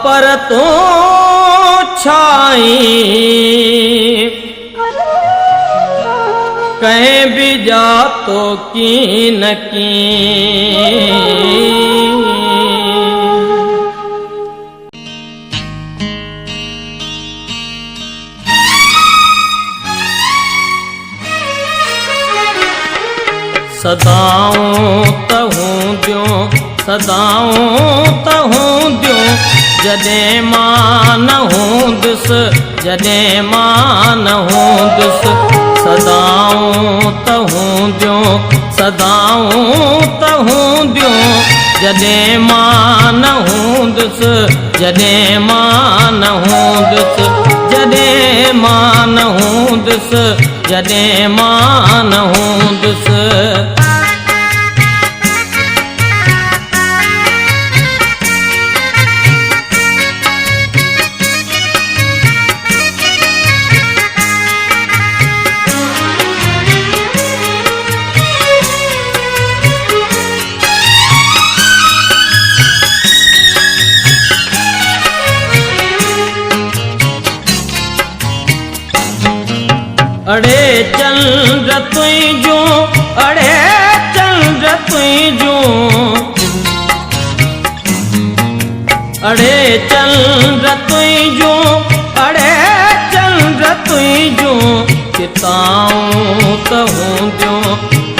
पर तू छाई कहीं भी जा तो की न की सदाऊं तहूं द्यो सदाऊं तहूं द्यो जॾे मां न हूंदुसि जॾे मां न हूंदुसि सदाऊं तहूं द्यो सदाऊं तहूं द्यो जॾे मां न हूंदुसि जॾे मां न हूंदुसि जॾे मां न हूंदुसि जॾे मां न हूंदुसि अड़े चंद्र तुझो अड़े चंद्र तुझो अड़े चंद्र तुझो अड़े चंद्र तुझो चिताऊं तहूं द्यो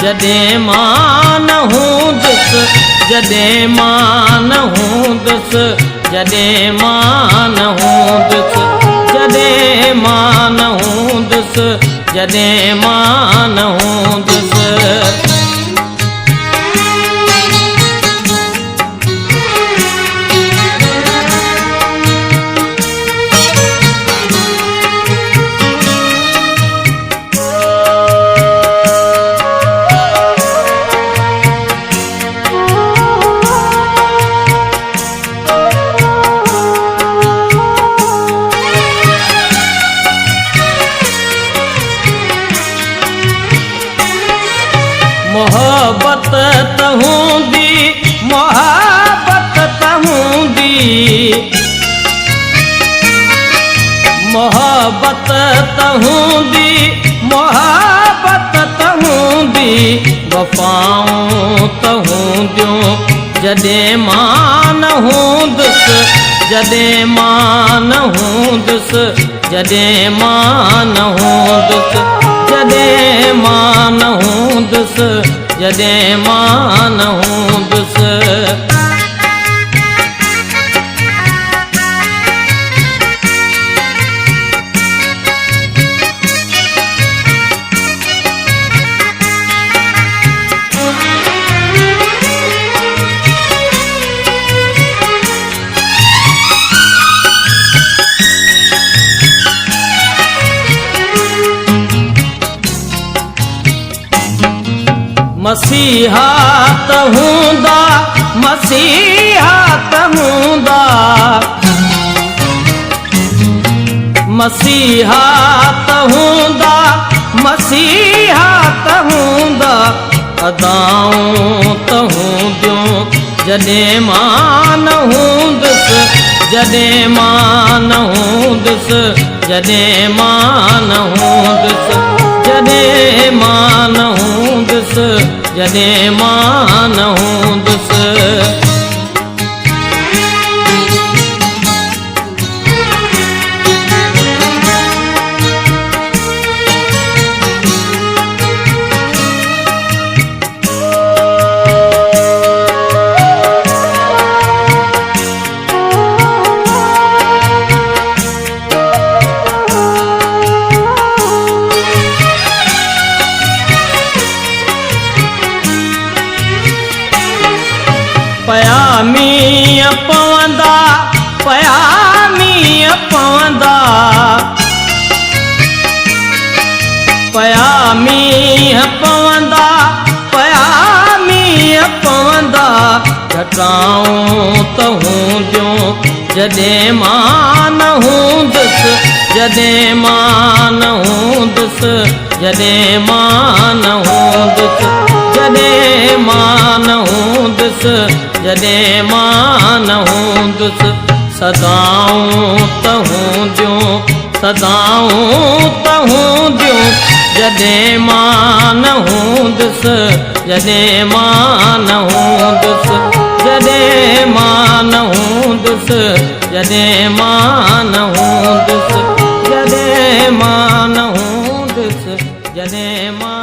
जॾे मां न हूंदुसि जॾे मां न हूंदुसि जॾे मां न हूंदुसि जॾे मां न हूंदुसि जॾे मां न हूंदुसि मोहब्बत तहूंदी मोहब्बत तहूंदी मोहब्बत तहूंदी मोहब्बत तहूंदी वफ़ाऊं तहूं द्यो जॾे मां न हूंदुसि जॾे मां न हूंदुसि जॾे मां न हूंदुसि जॾे मां न हूंदुसि जॾे मां न हूंदुसि मसीहा तहूंदा मसीहा तहूंदा मसीहा तहूंदा मसीहा तहूंदा अदाऊं तहूं द्यो जॾे मां न हूंदुसि जॾे मां न हूंदुसि जॾे मां न हूंदुसि जॾे मां न हूंदुसि जॾे मां न हूंदुसि पया मींहं पवंदा पया मींहं पवंदा पया मींहं पवंदा पया मींहं पवंदा घटाऊं त हूंदियूं जॾहिं मां न हूंदुसि जॾहिं मां न हूंदुसि जॾहिं मां न हूंदुसि जॾहिं मां न हूंदुसि जॾहिं मां न हूंदुसि सदाऊं त हूंदियूं सदाऊं त हूंदियूं जॾहिं मां न हूंदुसि जॾहिं मां न हूंदुसि जॾहिं मां न हूंदुसि जॾहिं मां न हूंदुसि जॾहिं मां न हूंदुसि जॾहिं मां